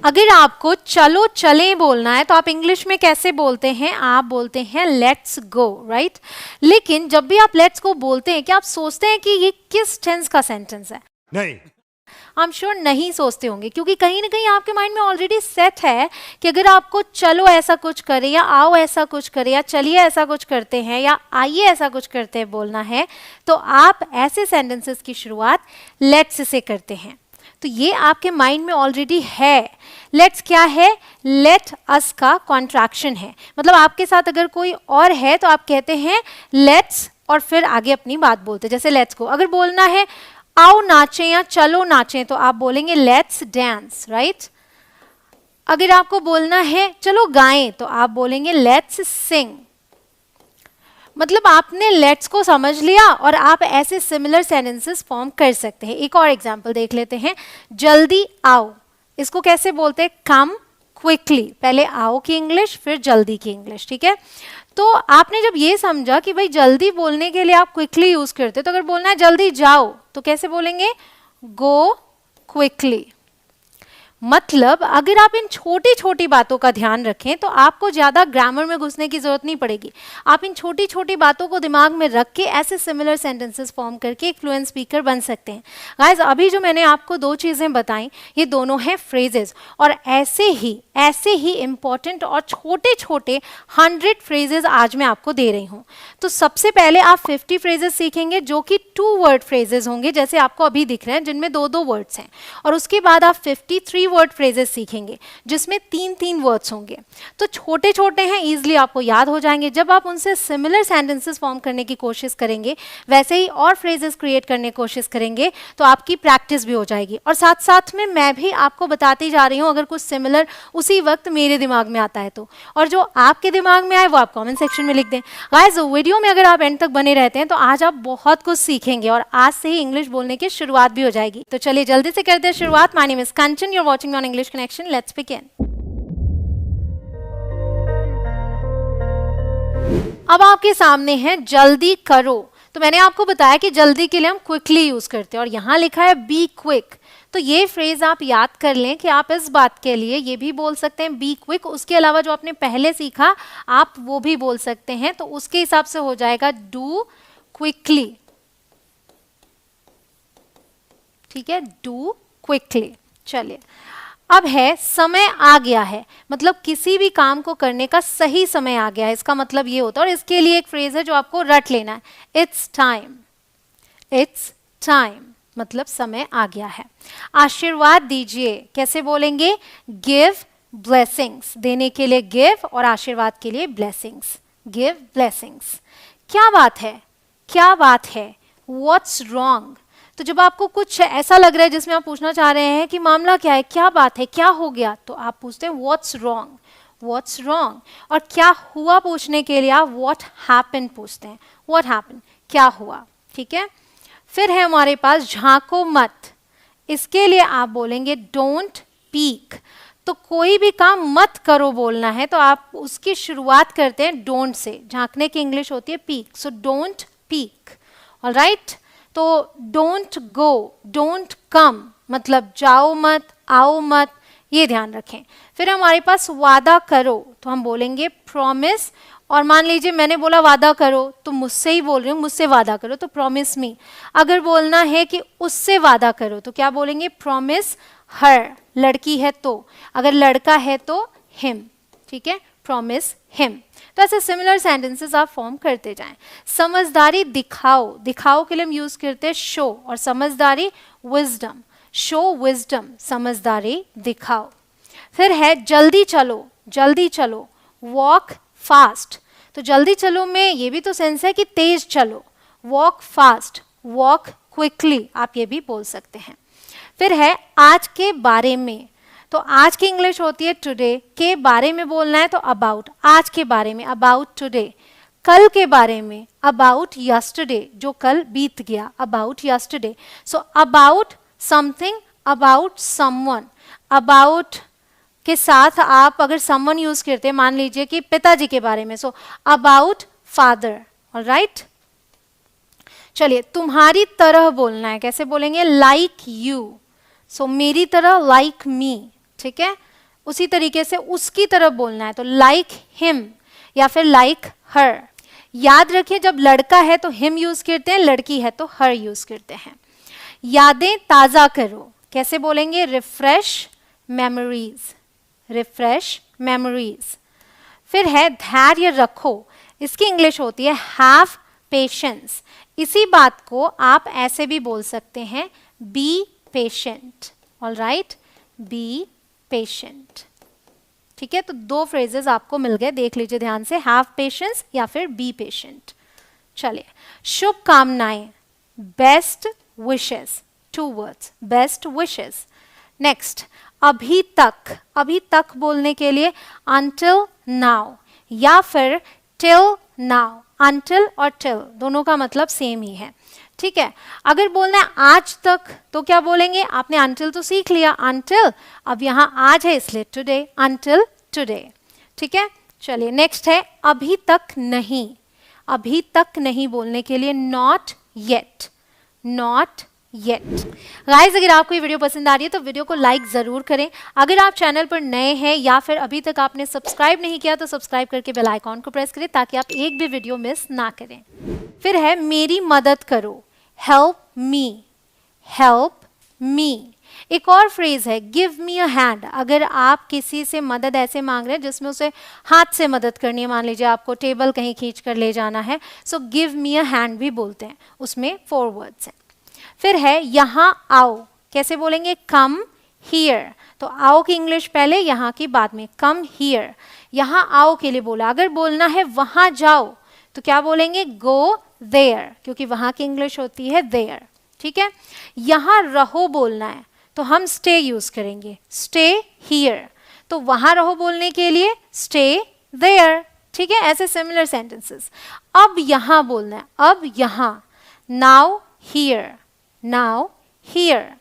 अगर आपको चलो चलें बोलना है तो आप इंग्लिश में कैसे बोलते हैं? आप बोलते हैं लेट्स गो, राइट? लेकिन जब भी आप लेट्स गो बोलते हैं, क्या आप सोचते हैं कि ये किस टेंस का सेंटेंस है? नहीं। आई एम श्योर नहीं सोचते होंगे, क्योंकि कहीं ना कहीं आपके माइंड में ऑलरेडी सेट है कि अगर आपको चलो ऐसा कुछ करें या आओ ऐसा कुछ करें या चलिए ऐसा कुछ करते हैं या आइए ऐसा कुछ करते हैं बोलना है, तो आप ऐसे सेंटेंसेस की शुरुआत लेट्स से करते हैं। तो ये आपके माइंड में ऑलरेडी है। लेट्स क्या है? लेट अस का कॉन्ट्रैक्शन है। मतलब आपके साथ अगर कोई और है तो आप कहते हैं लेट्स और फिर आगे अपनी बात बोलते हैं, जैसे लेट्स गो। अगर बोलना है आओ नाचें या चलो नाचें तो आप बोलेंगे लेट्स डांस, राइट? अगर आपको बोलना है चलो गाएं तो आप बोलेंगे लेट्स सिंग। मतलब आपने लेट्स को समझ लिया और आप ऐसे सिमिलर सेंटेंसेस फॉर्म कर सकते हैं। एक और एग्जांपल देख लेते हैं। जल्दी आओ, इसको कैसे बोलते हैं? कम क्विकली। पहले आओ की इंग्लिश, फिर जल्दी की इंग्लिश, ठीक है? तो आपने जब ये समझा कि भाई जल्दी बोलने के लिए आप क्विकली यूज करते हो, तो अगर बोलना है जल्दी जाओ तो कैसे बोलेंगे? Go quickly. मतलब अगर आप इन छोटी छोटी बातों का ध्यान रखें तो आपको ज़्यादा ग्रामर में घुसने की ज़रूरत नहीं पड़ेगी। आप इन छोटी छोटी बातों को दिमाग में रख के ऐसे सिमिलर सेंटेंसेस फॉर्म करके एक फ्लुएंट स्पीकर बन सकते हैं। गाइस, अभी जो मैंने आपको दो चीज़ें बताई, ये दोनों हैं फ्रेजेस, और ऐसे ही इंपॉर्टेंट और छोटे छोटे 100 फ्रेजेस आज मैं आपको दे रही हूँ। तो सबसे पहले आप 50 फ्रेजेस सीखेंगे जो कि 2 वर्ड फ्रेजेस होंगे, जैसे आपको अभी दिख रहे हैं, जिनमें 2-2 वर्ड्स हैं। और उसके बाद आप 53 वर्ड फ्रेजेस सीखेंगे जिसमें 3-3 वर्ड्स होंगे। तो छोटे छोटे हैं, इजीली आपको याद हो जाएंगे। जब आप उनसे सिमिलर सेंटेंसेस फॉर्म करने की कोशिश करेंगे, वैसे ही और फ्रेजेस क्रिएट करने की कोशिश करेंगे, तो आपकी प्रैक्टिस भी हो जाएगी। और साथ साथ में मैं भी आपको बताती जा रही हूँ, अगर कुछ सिमिलर उसी वक्त मेरे दिमाग में आता है तो। और जो आपके दिमाग में आए वो आप कमेंट सेक्शन में लिख दें। गाइस, वीडियो में अगर आप एंड तक बने रहते हैं तो आज आप बहुत कुछ सीखेंगे और आज से ही इंग्लिश बोलने की शुरुआत भी हो जाएगी। तो चलिए जल्दी से करते हैं शुरुआत। My name is Kanchan, you are watching on English connection. Let's begin. अब आपके सामने है जल्दी करो। तो मैंने आपको बताया कि जल्दी के लिए हम क्विकली यूज करते हैं, और यहां लिखा है बी क्विक। तो ये फ्रेज आप याद कर लें कि आप इस बात के लिए ये भी बोल सकते हैं बी क्विक। उसके अलावा जो आपने पहले सीखा आप वो भी बोल सकते हैं। तो उसके हिसाब से हो जाएगा डू क्विकली, ठीक है? Do quickly. चलिए, अब है समय आ गया है। मतलब किसी भी काम को करने का सही समय आ गया है, इसका मतलब ये होता है। और इसके लिए एक फ्रेज है जो आपको रट लेना है, इट्स टाइम। इट्स टाइम मतलब समय आ गया है। आशीर्वाद दीजिए, कैसे बोलेंगे? Give blessings. देने के लिए गिव और आशीर्वाद के लिए ब्लेसिंग्स। Give blessings. क्या बात है? क्या बात है? What's wrong. तो जब आपको कुछ ऐसा लग रहा है जिसमें आप पूछना चाह रहे हैं कि मामला क्या है, क्या बात है, क्या हो गया, तो आप पूछते हैं व्हाट्स रॉन्ग। What's wrong. और क्या हुआ पूछने के लिए आप व्हाट हैपेंड पूछते हैं। व्हाट हैपेंड, क्या हुआ, ठीक है? फिर है हमारे पास झांको मत। इसके लिए आप बोलेंगे डोंट पीक। तो कोई भी काम मत करो बोलना है तो आप उसकी शुरुआत करते हैं डोंट से। झांकने की इंग्लिश होती है peak, so don't peak. Alright? तो डोंट गो, डोंट कम, मतलब जाओ मत, आओ मत, ये ध्यान रखें। फिर हमारे पास वादा करो, तो हम बोलेंगे प्रॉमिस। और मान लीजिए मैंने बोला वादा करो, तो मुझसे ही बोल रही हूँ, मुझसे वादा करो, तो प्रॉमिस मी। अगर बोलना है कि उससे वादा करो तो क्या बोलेंगे? प्रॉमिस हर। लड़की है तो, अगर लड़का है तो हिम, ठीक है? Promise him. तो ऐसे सिमिलर सेंटेंसेस आप फॉर्म करते जाएं। समझदारी दिखाओ। दिखाओ के लिए हम यूज करते हैं शो, और समझदारी विजडम। शो विजडम, समझदारी दिखाओ। फिर है जल्दी चलो। जल्दी चलो, वॉक फास्ट। तो जल्दी चलो में ये भी तो सेंस है कि तेज चलो। वॉक फास्ट, वॉक क्विकली, आप ये भी बोल सकते हैं। फिर है आज के बारे में। तो आज की इंग्लिश होती है टुडे। के बारे में बोलना है तो अबाउट। आज के बारे में, अबाउट टुडे। कल के बारे में, अबाउट यस्टरडे, जो कल बीत गया, about yesterday. So about something, about someone. About के साथ आप अगर समवन यूज करते हैं, मान लीजिए कि पिताजी के बारे में, सो अबाउट फादर। ऑलराइट? चलिए, तुम्हारी तरह बोलना है, कैसे बोलेंगे? Like you. सो मेरी तरह, लाइक मी, ठीक है? उसी तरीके से उसकी तरफ बोलना है तो लाइक हिम या फिर लाइक हर। याद रखिए जब लड़का है तो हिम यूज करते हैं, लड़की है तो हर यूज करते हैं। यादें ताजा करो, कैसे बोलेंगे? Refresh memories, refresh memories. फिर है धैर्य रखो, इसकी इंग्लिश होती है हैव पेशेंस। इसी बात को आप ऐसे भी बोल सकते हैं be patient, alright, be patient. ठीक है, तो दो फ्रेजेस आपको मिल गए, देख लीजिए ध्यान से, हैव पेशेंस या फिर बी पेशेंट। चलिए, शुभकामनाएं, best wishes, 2 words, best wishes. Next, अभी तक, अभी तक बोलने के लिए until now या फिर till now। until और till दोनों का मतलब सेम ही है। ठीक है, अगर बोलना है आज तक तो क्या बोलेंगे? आपने until तो सीख लिया, until, अब यहां आज है इसलिए today, until today। ठीक है, चलिए नेक्स्ट है अभी तक नहीं। अभी तक नहीं बोलने के लिए not yet, not yet। Guys, अगर आपको ये वीडियो पसंद आ रही है तो वीडियो को लाइक जरूर करें। अगर आप चैनल पर नए हैं या फिर अभी तक आपने सब्सक्राइब नहीं किया तो सब्सक्राइब करके बेल आइकॉन को प्रेस करें ताकि आप एक भी वीडियो मिस ना करें। फिर है मेरी मदद करो, हेल्प मी, हेल्प मी। एक और फ्रेज है गिव मी अ हैंड। अगर आप किसी से मदद ऐसे मांग रहे हैं जिसमें उसे हाथ से मदद करनी है, मान लीजिए आपको टेबल कहीं खींच कर ले जाना है, so give me a hand भी बोलते हैं, उसमें 4 वर्ड्स हैं। फिर है यहां आओ, कैसे बोलेंगे? Come here. तो आओ की इंग्लिश पहले, यहां की बाद में, कम हियर। यहां आओ के लिए बोला। अगर बोलना है वहां जाओ तो क्या बोलेंगे? गो देयर, क्योंकि वहां की इंग्लिश होती है देयर। ठीक है, यहां रहो बोलना है तो हम स्टे यूज करेंगे, स्टे हियर। तो वहां रहो बोलने के लिए स्टे देयर। ठीक है, ऐसे सिमिलर सेंटेंसेस। अब यहां बोलना है, अब यहां, नाउ हियर, नाउ हियर।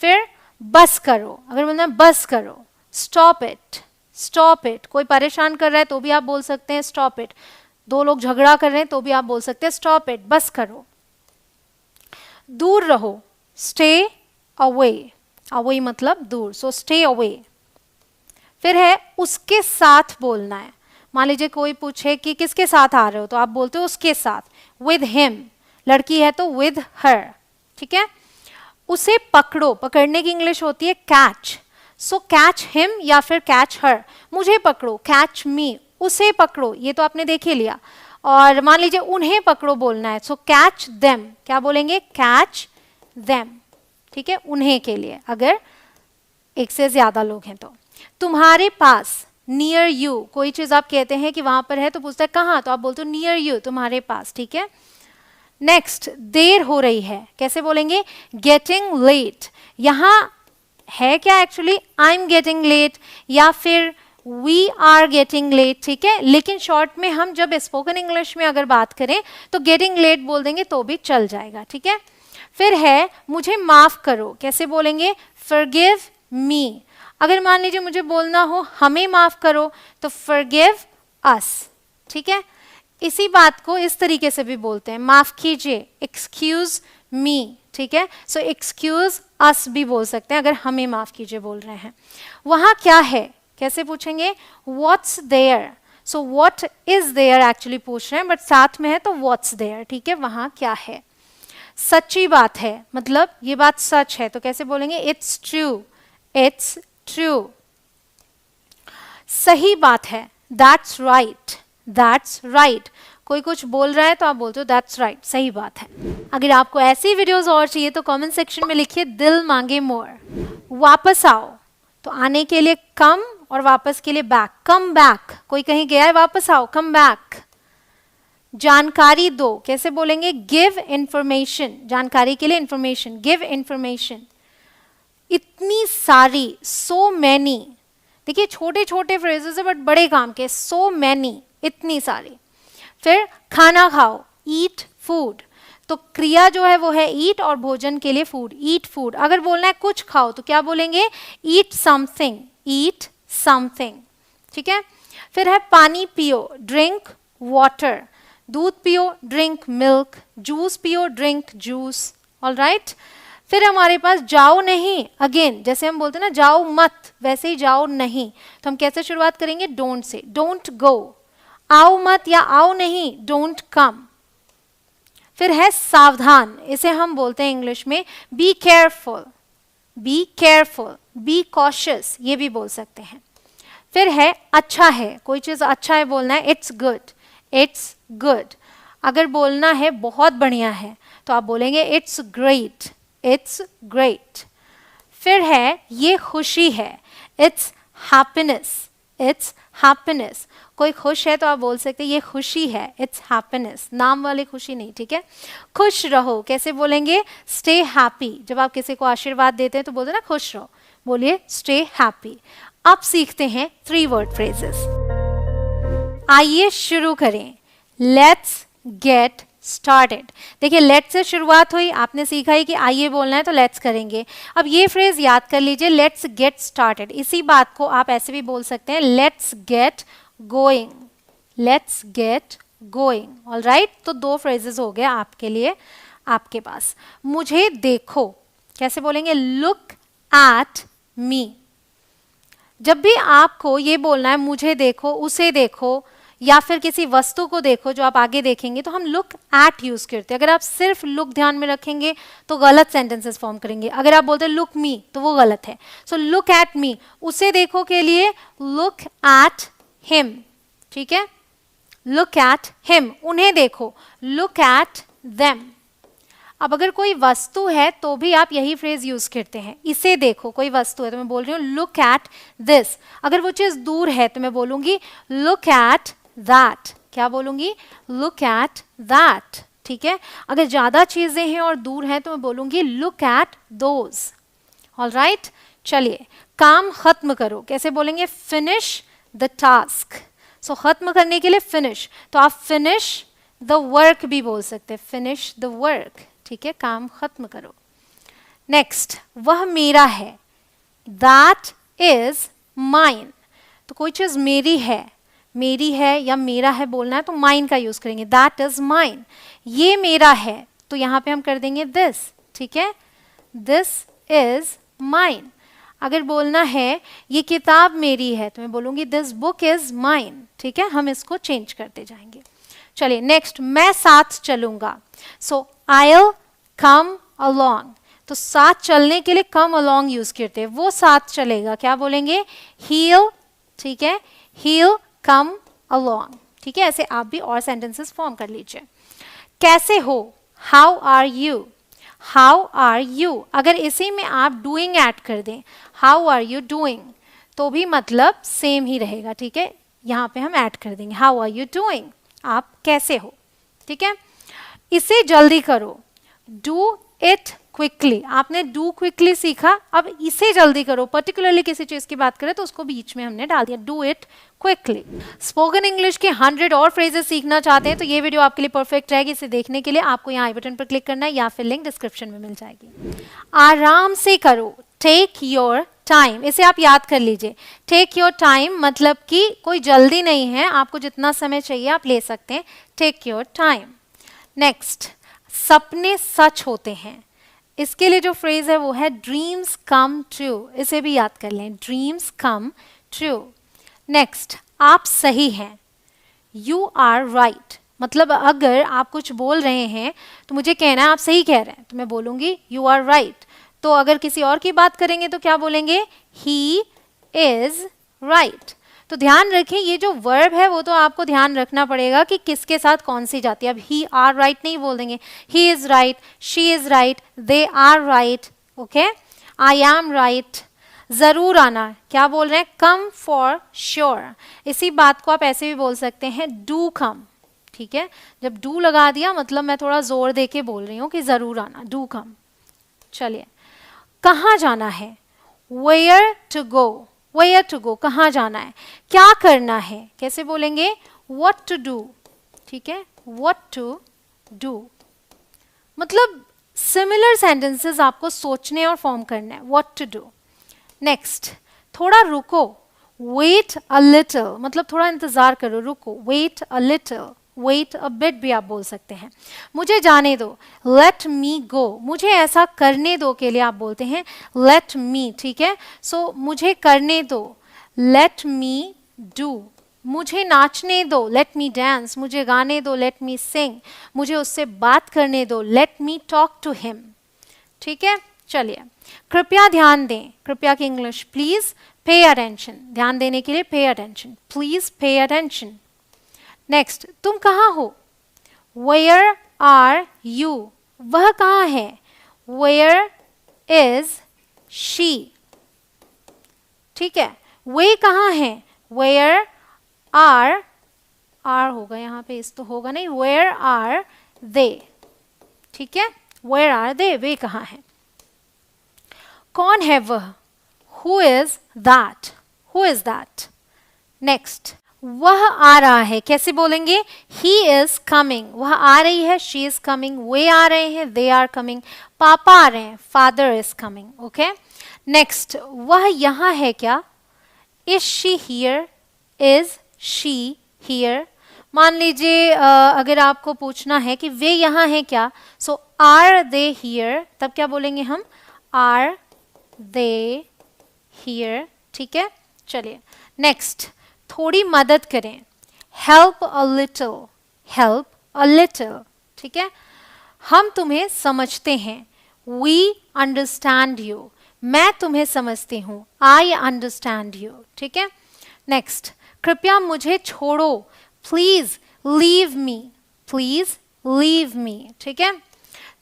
फिर बस करो, अगर बोलना है बस करो, स्टॉप इट, स्टॉप इट। कोई परेशान कर रहा है तो भी आप बोल सकते हैं स्टॉप इट। 2 लोग झगड़ा कर रहे हैं तो भी आप बोल सकते हैं स्टॉप इट, बस करो। दूर रहो, स्टे अवे, अवे मतलब दूर, सो स्टे अवे। फिर है उसके साथ बोलना है। मान लीजिए कोई पूछे कि किसके साथ आ रहे हो तो आप बोलते हो उसके साथ, विद हिम। लड़की है तो विद हर। ठीक है, उसे पकड़ो, पकड़ने की इंग्लिश होती है कैच। सो कैच हिम या फिर कैच हर। मुझे पकड़ो, कैच मी, उसे पकड़ो, ये तो आपने देख ही लिया। और मान लीजिए उन्हें पकड़ो बोलना है, सो कैच देम, क्या बोलेंगे? Catch them. ठीक है, उन्हें के लिए, अगर एक से ज्यादा लोग हैं तो। तुम्हारे पास, नियर यू, कोई चीज आप कहते हैं कि वहां पर है तो पूछता है कहाँ, तो आप बोलते हो नियर यू, तुम्हारे पास। ठीक है, नेक्स्ट, देर हो रही है, कैसे बोलेंगे? Getting late. यहां है क्या actually? I am getting late या फिर वी आर गेटिंग लेट। ठीक है, लेकिन शॉर्ट में हम जब स्पोकन इंग्लिश में अगर बात करें तो गेटिंग लेट बोल देंगे तो भी चल जाएगा। ठीक है, फिर है मुझे माफ करो, कैसे बोलेंगे? Forgive me. अगर मान लीजिए मुझे बोलना हो हमें माफ करो तो फॉरगिव अस। ठीक है, इसी बात को इस तरीके से भी बोलते हैं, माफ कीजिए, एक्सक्यूज मी। ठीक है, सो एक्सक्यूज अस भी बोल सकते हैं अगर हमें माफ कीजिए बोल रहे हैं। वहां क्या है, कैसे पूछेंगे? What's there. So what is there actually पूछ रहे हैं, बट साथ में है तो व्हाट्स देयर। ठीक है, वहां क्या है? सच्ची बात है, मतलब ये बात सच है, तो कैसे बोलेंगे? It's true, it's true. सही बात है, दैट्स राइट, दैट्स राइट। कोई कुछ बोल रहा है तो आप बोलते हो दैट्स राइट, सही बात है। अगर आपको ऐसी वीडियोस और चाहिए तो कमेंट सेक्शन में लिखिए दिल मांगे मोर। वापस आओ, तो आने के लिए कम और वापस के लिए बैक, कम बैक। कोई कहीं गया है, वापस आओ, कम बैक। जानकारी दो, कैसे बोलेंगे? गिव इंफॉर्मेशन, जानकारी के लिए इंफॉर्मेशन, गिव इंफॉर्मेशन। इतनी सारी, सो मैनी। देखिए छोटे छोटे फ्रेजेस है बट बड़े काम के, सो मैनी, इतनी सारी। फिर खाना खाओ, ईट फूड। तो क्रिया जो है वो है ईट और भोजन के लिए फूड, ईट फूड। अगर बोलना है कुछ खाओ तो क्या बोलेंगे? Eat something, eat something. ठीक है, फिर है पानी पियो, ड्रिंक वाटर। दूध पियो, ड्रिंक मिल्क। जूस पियो, ड्रिंक जूस। ऑलराइट, फिर हमारे पास जाओ नहीं, अगेन जैसे हम बोलते हैं ना जाओ मत, वैसे ही जाओ नहीं, तो हम कैसे शुरुआत करेंगे, डोंट से, डोंट गो। आओ मत या आओ नहीं, डोंट कम। फिर है सावधान, इसे हम बोलते हैं इंग्लिश में be careful, be careful, be cautious, ये भी बोल सकते हैं। फिर है अच्छा है, कोई चीज अच्छा है बोलना है, इट्स गुड, इट्स गुड। अगर बोलना है बहुत बढ़िया है तो आप बोलेंगे इट्स ग्रेट, इट्स ग्रेट। फिर है ये खुशी है, इट्स हैप्पीनेस, इट्स हैप्पीनेस। कोई खुश है तो आप बोल सकते हैं ये खुशी है, इट्स हैप्पीनेस, नाम वाली खुशी नहीं, ठीक है। खुश रहो कैसे बोलेंगे, स्टे हैप्पी। जब आप किसी को आशीर्वाद देते हैं तो बोलते हैं ना खुश रहो, बोलिए स्टे हैप्पी। अब सीखते हैं 3 वर्ड फ्रेजेस। आइए शुरू करें, लेट्स गेट स्टार्टेड। देखिए लेट्स से शुरुआत हुई, आपने सीखा है कि आइए बोलना है तो लेट्स करेंगे। अब ये फ्रेज याद कर लीजिए, लेट्स गेट स्टार्टेड। इसी बात को आप ऐसे भी बोल सकते हैं, let's get going, let's get going. Alright, तो 2 फ्रेजेस हो गए आपके लिए, आपके पास। मुझे देखो कैसे बोलेंगे, लुक एट मी। जब भी आपको ये बोलना है मुझे देखो, उसे देखो या फिर किसी वस्तु को देखो जो आप आगे देखेंगे, तो हम लुक एट यूज करते हैं। अगर आप सिर्फ लुक ध्यान में रखेंगे तो गलत सेंटेंसेस फॉर्म करेंगे। अगर आप बोलते हैं लुक मी तो वो गलत है। सो लुक एट मी, उसे देखो के लिए लुक एट हिम, ठीक है, लुक एट हिम। उन्हें देखो, लुक एट देम। अब अगर कोई वस्तु है तो भी आप यही फ्रेज यूज करते हैं, इसे देखो। कोई वस्तु है तो मैं बोल रही हूँ लुक एट दिस। अगर वो चीज दूर है तो मैं बोलूंगी लुक एट दैट। क्या बोलूंगी, लुक एट दैट, ठीक है। अगर ज्यादा चीजें हैं और दूर हैं तो मैं बोलूंगी लुक एट दोज। ऑलराइट, चलिए काम खत्म करो कैसे बोलेंगे, फिनिश द टास्क। सो खत्म करने के लिए फिनिश, तो आप फिनिश द वर्क भी बोल सकते हैं, फिनिश द वर्क, ठीक है, काम खत्म करो। नेक्स्ट, वह मेरा है, दैट इज माइन। तो कोई चीज मेरी है या मेरा है बोलना है तो माइन का यूज करेंगे, दैट इज माइन। ये मेरा है तो यहां पे हम कर देंगे दिस, ठीक है, दिस इज माइन। अगर बोलना है ये किताब मेरी है तो मैं बोलूंगी दिस बुक इज माइन, ठीक है। हम इसको चेंज करते जाएंगे। चलिए नेक्स्ट, मैं साथ चलूंगा। सो I'll come along। तो साथ चलने के लिए come along यूज करते हैं, वो साथ चलेगा, क्या बोलेंगे, he'll, ठीक है, he'll come along, ठीक है। ऐसे आप भी और सेंटेंसेस फॉर्म कर लीजिए। कैसे हो, how are you, how are you। अगर इसी में आप doing ऐड कर दें, how are you doing, तो भी मतलब सेम ही रहेगा, ठीक है। यहाँ पे हम ऐड कर देंगे how are you doing, आप कैसे हो, ठीक है। इसे जल्दी करो, डू इट क्विकली। आपने डू क्विकली सीखा, अब इसे जल्दी करो, पर्टिकुलरली किसी चीज की बात करें तो उसको बीच में हमने डाल दिया, do it quickly. Spoken English के 100 और फ्रेजेस सीखना चाहते हैं तो ये वीडियो आपके लिए परफेक्ट रहेगी। इसे देखने के लिए आपको यहाँ आई बटन पर क्लिक करना है या फिर लिंक डिस्क्रिप्शन में मिल जाएगी। आराम से करो, टेक योर टाइम। इसे आप याद कर लीजिए, टेक योर टाइम मतलब कि कोई जल्दी नहीं है, आपको जितना समय चाहिए आप ले सकते हैं, टेक योर टाइम। नेक्स्ट, सपने सच होते हैं। इसके लिए जो फ्रेज है वो है ड्रीम्स कम ट्रू। इसे भी याद कर लें, ड्रीम्स कम ट्रू। नेक्स्ट, आप सही हैं, यू आर राइट। मतलब अगर आप कुछ बोल रहे हैं तो मुझे कहना है आप सही कह रहे हैं, तो मैं बोलूंगी यू आर राइट। तो अगर किसी और की बात करेंगे तो क्या बोलेंगे, ही इज राइट। तो ध्यान रखें, ये जो वर्ब है वो तो आपको ध्यान रखना पड़ेगा कि किसके साथ कौन सी जाती है। अब ही आर राइट नहीं बोल देंगे, he is right, she is right, they are right, okay, I am right. जरूर आना, क्या बोल रहे हैं, कम फॉर श्योर। इसी बात को आप ऐसे भी बोल सकते हैं, डू कम, ठीक है। जब डू लगा दिया मतलब मैं थोड़ा जोर दे के बोल रही हूँ कि जरूर आना, डू कम। चलिए, कहाँ जाना है, where to go, where to go, कहाँ जाना है। क्या करना है, कैसे बोलेंगे, व्हाट टू डू, ठीक है, व्हाट टू डू। मतलब सिमिलर सेंटेंसेस आपको सोचने और फॉर्म करना है, व्हाट टू डू। नेक्स्ट, थोड़ा रुको, वेट अ लिटिल, मतलब थोड़ा इंतजार करो, रुको, wait a little, wait a bit भी आप बोल सकते हैं। मुझे जाने दो, लेट मी गो, मुझे ऐसा करने दो के लिए आप बोलते हैं लेट मी, ठीक है। सो मुझे करने दो, लेट मी डू। मुझे नाचने दो, लेट मी डांस। मुझे गाने दो, लेट मी सिंग। मुझे उससे बात करने दो, let me talk to him, ठीक है। चलिए, कृपया ध्यान दें, कृपया की इंग्लिश प्लीज पे अटेंशन, ध्यान देने के लिए pay attention, please pay attention. Next, तुम कहाँ हो, वेयर आर यू, वह कहाँ है, वेयर इज शी, ठीक है। वे कहाँ है, वेयर आर, आर होगा यहाँ पे, इस तो होगा नहीं, वेयर आर दे, ठीक है। वेयर आर दे, वे कहाँ है। कौन है वह, who is that, who is that. Next, वह आ रहा है, कैसे बोलेंगे, ही इज कमिंग, वह आ रही है, शी इज कमिंग, वे आ रहे हैं, दे आर कमिंग, पापा आ रहे हैं, father is coming, okay. Next, वह यहाँ है क्या, is she here, is she here. मान लीजिए अगर आपको पूछना है कि वे यहाँ हैं क्या, सो आर दे हियर, तब क्या बोलेंगे हम, आर दे हियर, ठीक है। चलिए, नेक्स्ट, थोड़ी मदद करें, help a little, help a little, ठीक है। हम तुम्हें समझते हैं, वी अंडरस्टैंड यू, मैं तुम्हें समझती हूँ, आई अंडरस्टैंड यू, ठीक है। नेक्स्ट, कृपया मुझे छोड़ो, please leave me, please leave me, ठीक है।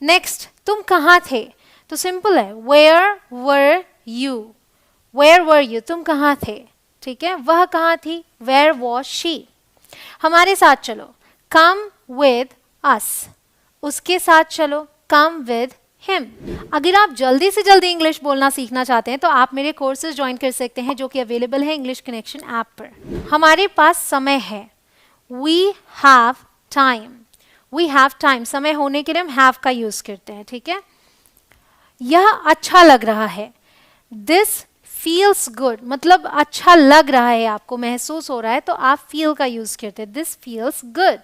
नेक्स्ट, तुम कहाँ थे, तो सिंपल है, where were you, where were you, तुम कहाँ थे, ठीक है। वह कहाँ थी, वेयर वॉज शी। हमारे साथ चलो, कम विद अस, उसके साथ चलो, कम विद हिम। अगर आप जल्दी से जल्दी इंग्लिश बोलना सीखना चाहते हैं तो आप मेरे कोर्सेज ज्वाइन कर सकते हैं जो कि अवेलेबल है इंग्लिश कनेक्शन ऐप पर। हमारे पास समय है, we have time, we have time, समय होने के लिए हम हैव का यूज करते हैं, ठीक है। यह अच्छा लग रहा है, दिस फील्स गुड, मतलब अच्छा लग रहा है, आपको महसूस हो रहा है, तो आप फील का यूज करते हैं, दिस फील्स गुड।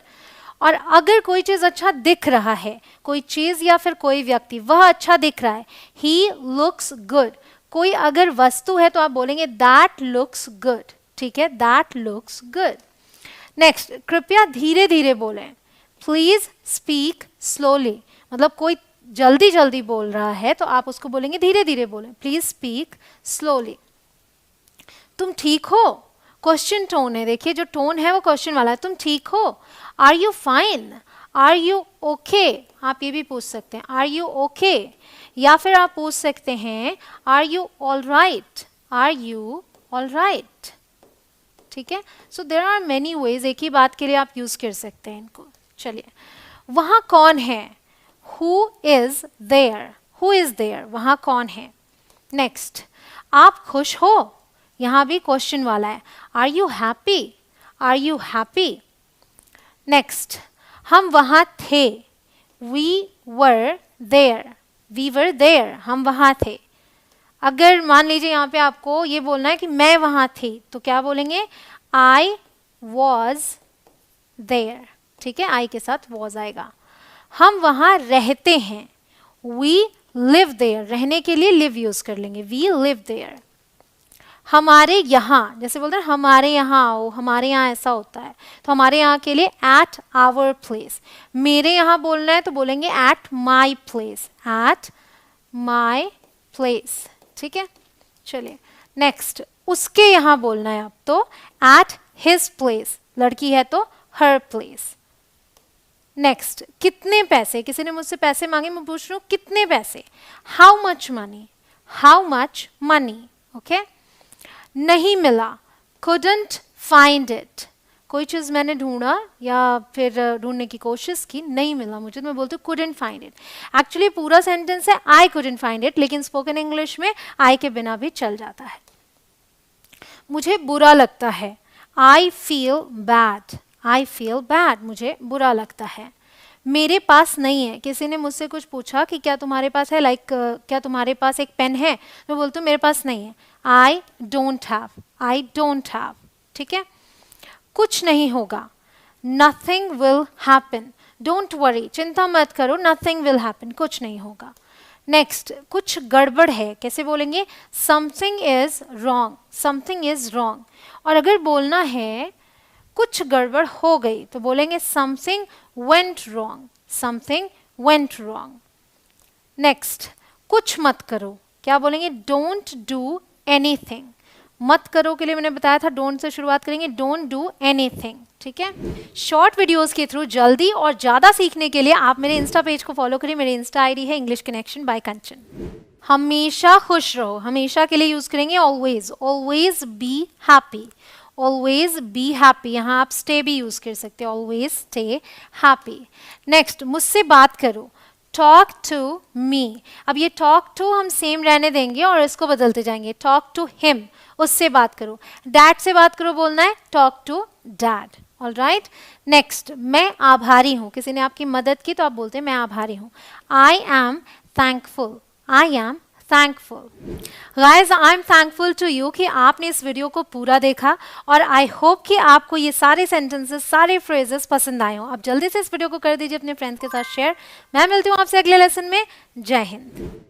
और अगर कोई चीज अच्छा दिख रहा है, कोई चीज या फिर कोई व्यक्ति, वह अच्छा दिख रहा है, ही लुक्स गुड। कोई अगर वस्तु है तो आप बोलेंगे दैट लुक्स गुड, ठीक है, दैट लुक्स गुड। नेक्स्ट, कृपया धीरे धीरे बोलें, प्लीज स्पीक स्लोली, मतलब कोई जल्दी जल्दी बोल रहा है तो आप उसको बोलेंगे धीरे धीरे बोलें, प्लीज स्पीक स्लोली। तुम ठीक हो, क्वेश्चन टोन है, देखिए जो टोन है वो क्वेश्चन वाला है, तुम ठीक हो, are you fine, are you okay, आप ये भी पूछ सकते हैं, आर यू ओके, या फिर आप पूछ सकते हैं are you all right, are you all right, ठीक है। So there are many ways, एक ही बात के लिए आप यूज कर सकते हैं इनको। चलिए, वहाँ कौन है, who is there, who is there, वहाँ कौन है। नेक्स्ट, आप खुश हो, यहाँ भी क्वेश्चन वाला है, are you happy, are you happy. Next, हम वहाँ थे, we were there, we were there, हम वहाँ थे। अगर मान लीजिए यहाँ पे आपको ये बोलना है कि मैं वहाँ थी, तो क्या बोलेंगे, आई वॉज देयर, ठीक है, आई के साथ वॉज आएगा। हम वहाँ रहते हैं, वी लिव देयर, रहने के लिए लिव यूज कर लेंगे, वी लिव देयर। हमारे यहाँ, जैसे बोलते हैं हमारे यहाँ आओ, हमारे यहाँ ऐसा होता है, तो हमारे यहाँ के लिए एट आवर प्लेस। मेरे यहाँ बोलना है तो बोलेंगे at my place, at my place, ठीक है। चलिए, नेक्स्ट, उसके यहाँ बोलना है अब तो एट हिज प्लेस, लड़की है तो हर प्लेस। नेक्स्ट, कितने पैसे, किसी ने मुझसे पैसे मांगे, मैं पूछ रही हूँ कितने पैसे, how much money, how much money, okay. नहीं मिला, couldn't find it, कोई चीज़ मैंने ढूंढा या फिर ढूंढने की कोशिश की, नहीं मिला मुझे, तो मैं बोलती हूँ couldn't find it। एक्चुअली पूरा सेंटेंस है I couldn't find it, लेकिन स्पोकन इंग्लिश में I के बिना भी चल जाता है। मुझे बुरा लगता है, I feel bad, I feel bad, मुझे बुरा लगता है। मेरे पास नहीं है, किसी ने मुझसे कुछ पूछा कि क्या तुम्हारे पास है, लाइक क्या तुम्हारे पास एक पेन है, मैं बोलती हूँ मेरे पास नहीं है, I don't have, I don't have, ठीक है। कुछ नहीं होगा, nothing will happen, don't worry, चिंता मत करो, नथिंग विल हैपन, कुछ नहीं होगा। नेक्स्ट, कुछ गड़बड़ है, कैसे बोलेंगे? Something is wrong, something is wrong. और अगर बोलना है कुछ गड़बड़ हो गई तो बोलेंगे something went wrong, something went wrong. Next, कुछ मत करो, क्या बोलेंगे? Don't do anything. मत करो के लिए मैंने बताया था डोंट से शुरुआत करेंगे, डोंट डू एनीथिंग, ठीक है। शॉर्ट वीडियोस के थ्रू जल्दी और ज़्यादा सीखने के लिए आप मेरे इंस्टा पेज को फॉलो करिए। मेरी इंस्टा आईडी है इंग्लिश कनेक्शन बाय कंचन। हमेशा खुश रहो, हमेशा के लिए यूज करेंगे always, always be happy, always be happy. यहाँ आप स्टे भी यूज कर सकते हो, ऑलवेज स्टे हैप्पी। नेक्स्ट, मुझसे बात करो, टॉक टू मी। अब ये टॉक टू हम सेम रहने देंगे और इसको बदलते जाएंगे, टॉक टू हिम, उससे बात करो। डैड से बात करो बोलना है, talk to dad, alright. Next, मैं आभारी हूँ, किसी ने आपकी मदद की तो आप बोलते हैं मैं आभारी हूँ, I am thankful, I am thankful. Guys, I am thankful to you कि आपने इस वीडियो को पूरा देखा और आई होप कि आपको ये सारे सेंटेंसेस, सारे फ्रेजेस पसंद आए हों। आप जल्दी से इस वीडियो को कर दीजिए अपने फ्रेंड्स के साथ शेयर। मैं मिलती हूँ आपसे अगले लेसन में। जय हिंद।